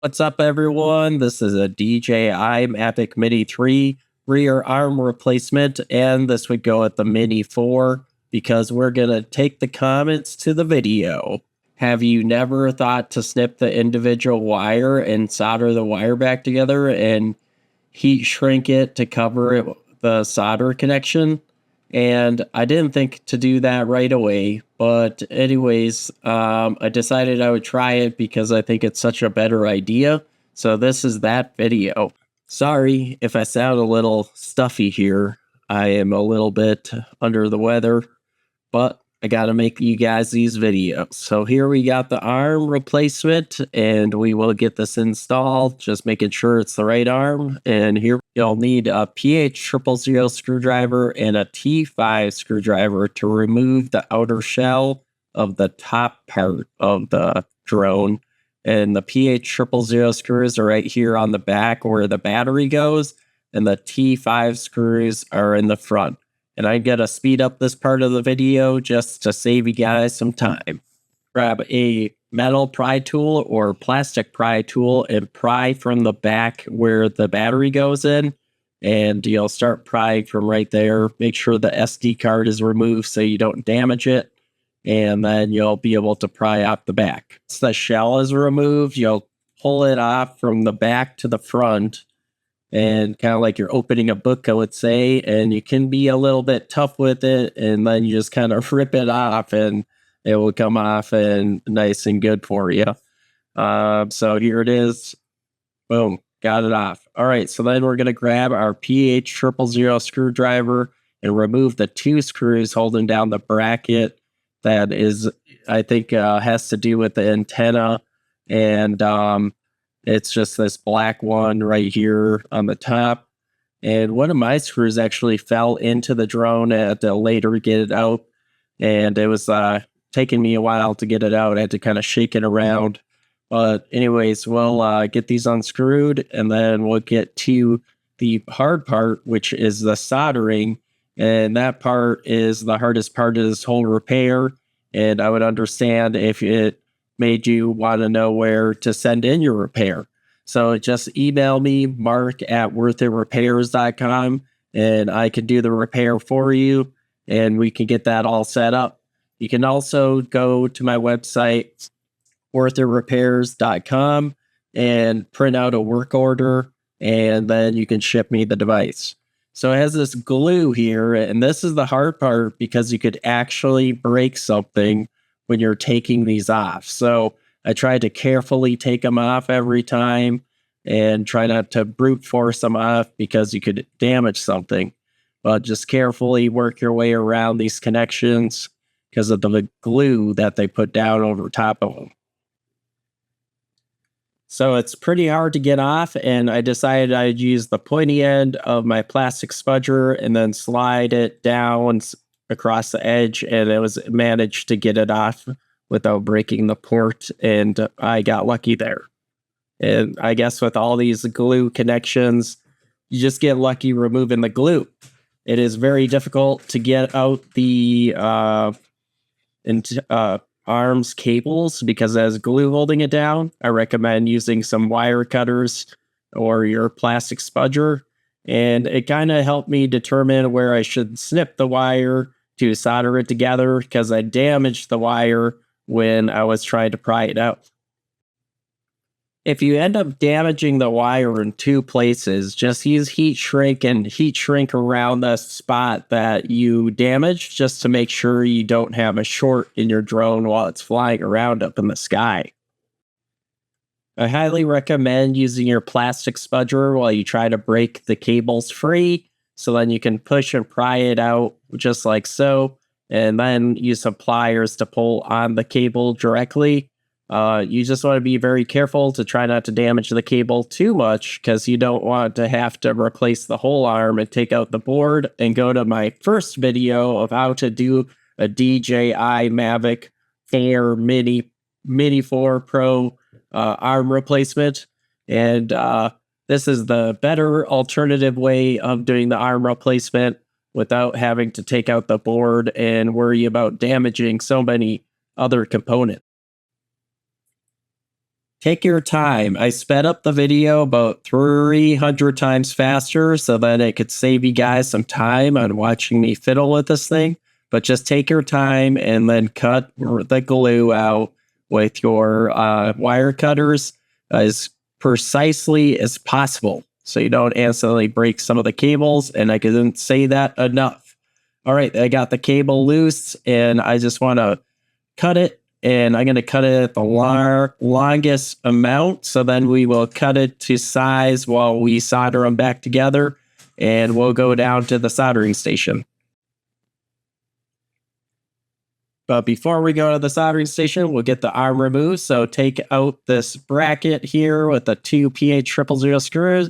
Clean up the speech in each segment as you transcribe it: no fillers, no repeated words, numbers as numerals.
What's up, everyone? This is a DJI Mavic Mini 3 rear arm replacement, and this would go at the Mini 4 because we're going to take the comments to the video. Have you never thought to snip the individual wire and solder the wire back together and heat shrink it to cover the solder connection? And I didn't think to do that right away, but anyways, I decided I would try it because I think it's such a better idea. So this is that video. Sorry if I sound a little stuffy here. I am a little bit under the weather, but I gotta make you guys these videos. So here we got the arm replacement, and we will get this installed, just making sure it's the right arm. And here you'll need a PH000 screwdriver and a T5 screwdriver to remove the outer shell of the top part of the drone. And the PH000 screws are right here on the back where the battery goes, and the T5 screws are in the front. And I'm going to speed up this part of the video just to save you guys some time. Grab a metal pry tool or plastic pry tool and pry from the back where the battery goes in. And you'll start prying from right there. Make sure the SD card is removed so you don't damage it. And then you'll be able to pry out the back. Once the shell is removed, you'll pull it off from the back to the front. And kind of like you're opening a book, I would say, and you can be a little bit tough with it, and then you just kind of rip it off, and it will come off and nice and good for you. So here it is. Boom, got it off. All right, so then we're going to grab our PH000 screwdriver and remove the two screws holding down the bracket that is, I think, has to do with the antenna, and it's just this black one right here on the top. And one of my screws actually fell into the drone. I had to later get it out. And it was taking me a while to get it out. I had to kind of shake it around. But anyways, we'll get these unscrewed. And then we'll get to the hard part, which is the soldering. And that part is the hardest part of this whole repair. And I would understand if it made you want to know where to send in your repair. So just email me, mark@worthitRepairs.com, and I can do the repair for you, and we can get that all set up. You can also go to my website, worthitRepairs.com, and print out a work order, and then you can ship me the device. So it has this glue here, and this is the hard part because you could actually break something when you're taking these off. So I try to carefully take them off every time and try not to brute force them off because you could damage something. But just carefully work your way around these connections because of the glue that they put down over top of them. So it's pretty hard to get off, and I decided I'd use the pointy end of my plastic spudger and then slide it down across the edge, and it was managed to get it off without breaking the port, and I got lucky there. And I guess with all these glue connections, you just get lucky removing the glue. It is very difficult to get out the arms cables because there's glue holding it down. I recommend using some wire cutters or your plastic spudger, and it kind of helped me determine where I should snip the wire to solder it together because I damaged the wire when I was trying to pry it out. If you end up damaging the wire in two places, just use heat shrink and heat shrink around the spot that you damaged just to make sure you don't have a short in your drone while it's flying around up in the sky. I highly recommend using your plastic spudger while you try to break the cables free, so then you can push and pry it out just like so, and then use some pliers to pull on the cable directly. You just want to be very careful to try not to damage the cable too much because you don't want to have to replace the whole arm and take out the board. And go to my first video of how to do a DJI Mavic Air Mini 4 Pro arm replacement. And this is the better alternative way of doing the arm replacement without having to take out the board and worry about damaging so many other components. Take your time. I sped up the video about 300 times faster so that it could save you guys some time on watching me fiddle with this thing. But just take your time and then cut the glue out with your wire cutters as precisely as possible so you don't accidentally break some of the cables. And I couldn't say that enough. All right, I got the cable loose and I just want to cut it. And I'm going to cut it at the longest amount. So then we will cut it to size while we solder them back together. And we'll go down to the soldering station. But before we go to the soldering station, we'll get the arm removed. So take out this bracket here with the 2 PH000 screws.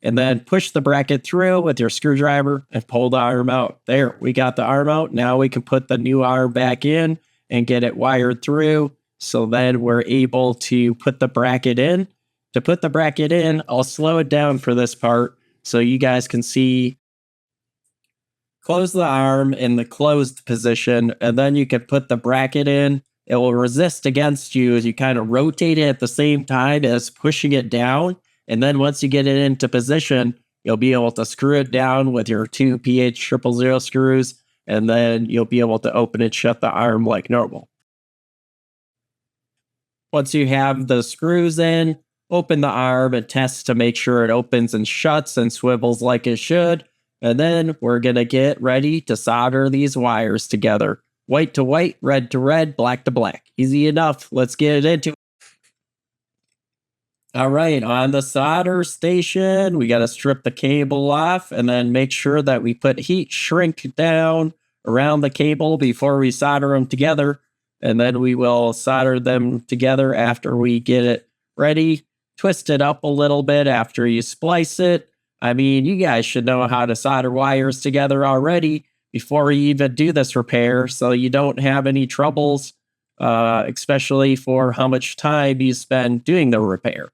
And then push the bracket through with your screwdriver and pull the arm out. There, we got the arm out. Now we can put the new arm back in and get it wired through. So then we're able to put the bracket in. To put the bracket in, I'll slow it down for this part so you guys can see. Close the arm in the closed position, and then you can put the bracket in. It will resist against you as you kind of rotate it at the same time as pushing it down. And then once you get it into position, you'll be able to screw it down with your 2 PH000 screws. And then you'll be able to open and shut the arm like normal. Once you have the screws in, open the arm and test to make sure it opens and shuts and swivels like it should. And then we're going to get ready to solder these wires together. White to white, red to red, black to black. Easy enough. Let's get it into it. All right, on the solder station, we got to strip the cable off and then make sure that we put heat shrink down around the cable before we solder them together. And then we will solder them together after we get it ready. Twist it up a little bit after you splice it. I mean, you guys should know how to solder wires together already before you even do this repair, so you don't have any troubles, especially for how much time you spend doing the repair.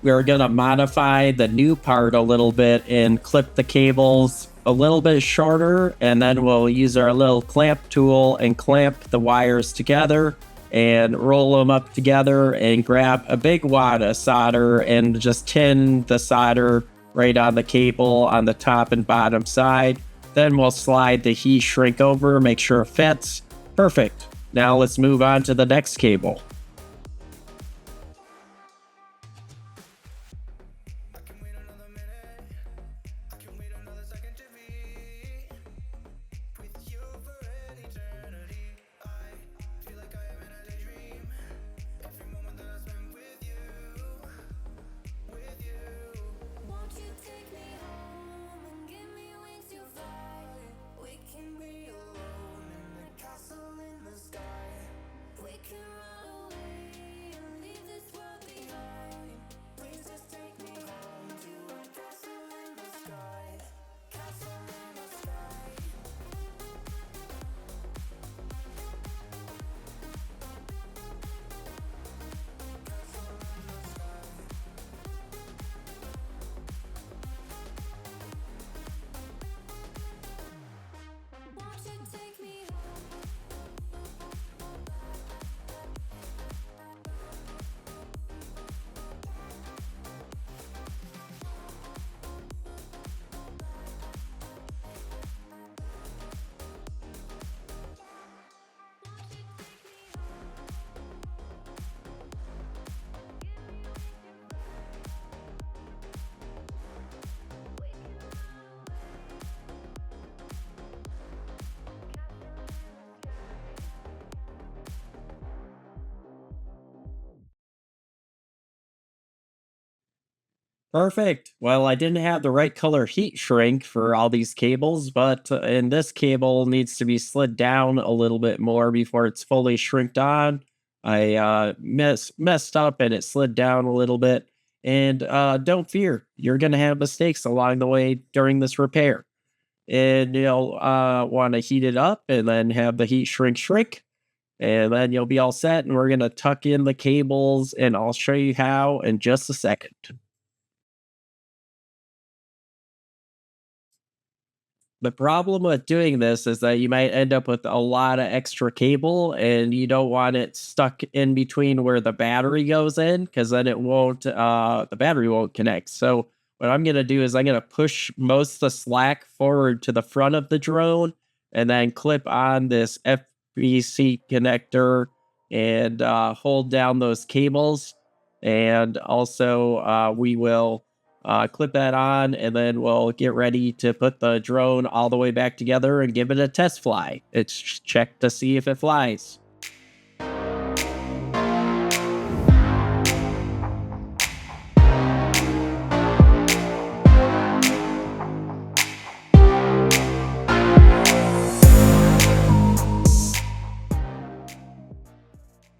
We're going to modify the new part a little bit and clip the cables a little bit shorter, and then we'll use our little clamp tool and clamp the wires together and roll them up together and grab a big wad of solder and just tin the solder right on the cable on the top and bottom side. Then we'll slide the heat shrink over, make sure it fits. Perfect. Now let's move on to the next cable. Perfect. Well, I didn't have the right color heat shrink for all these cables, but and this cable needs to be slid down a little bit more before it's fully shrinked on. I messed up and it slid down a little bit. And don't fear, you're gonna have mistakes along the way during this repair. And you'll want to heat it up and then have the heat shrink, and then you'll be all set. And we're gonna tuck in the cables, and I'll show you how in just a second. The problem with doing this is that you might end up with a lot of extra cable and you don't want it stuck in between where the battery goes in, because then the battery won't connect. So what I'm going to do is I'm going to push most of the slack forward to the front of the drone and then clip on this FBC connector and hold down those cables. And also we will clip that on, and then we'll get ready to put the drone all the way back together and give it a test fly. It's checked to see if it flies.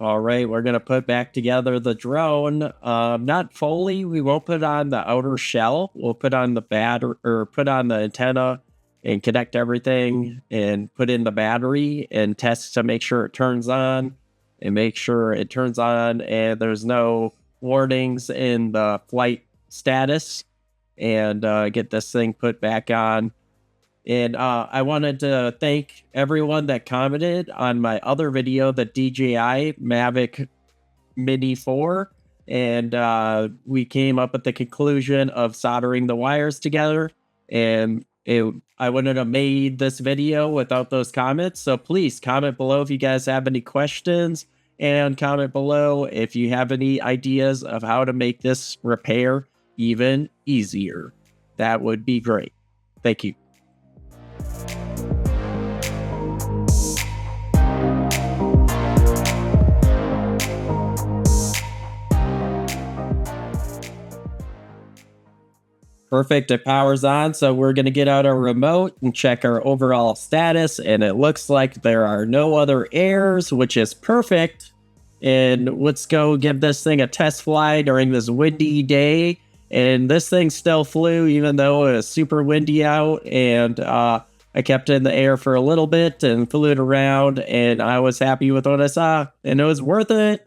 All right, we're gonna put back together the drone. Not fully. We won't put on the outer shell. We'll put on the battery, or put on the antenna, and connect everything, and put in the battery and test to make sure it turns on, and make sure it turns on and there's no warnings in the flight status, and get this thing put back on. And I wanted to thank everyone that commented on my other video, the DJI Mavic Mini 4. And we came up with the conclusion of soldering the wires together. And I wouldn't have made this video without those comments. So please comment below if you guys have any questions. And comment below if you have any ideas of how to make this repair even easier. That would be great. Thank you. Perfect, it powers on, so we're going to get out our remote and check our overall status, and it looks like there are no other errors, which is perfect. And let's go give this thing a test fly during this windy day, and this thing still flew even though it was super windy out, and I kept it in the air for a little bit and flew it around, and I was happy with what I saw, and it was worth it.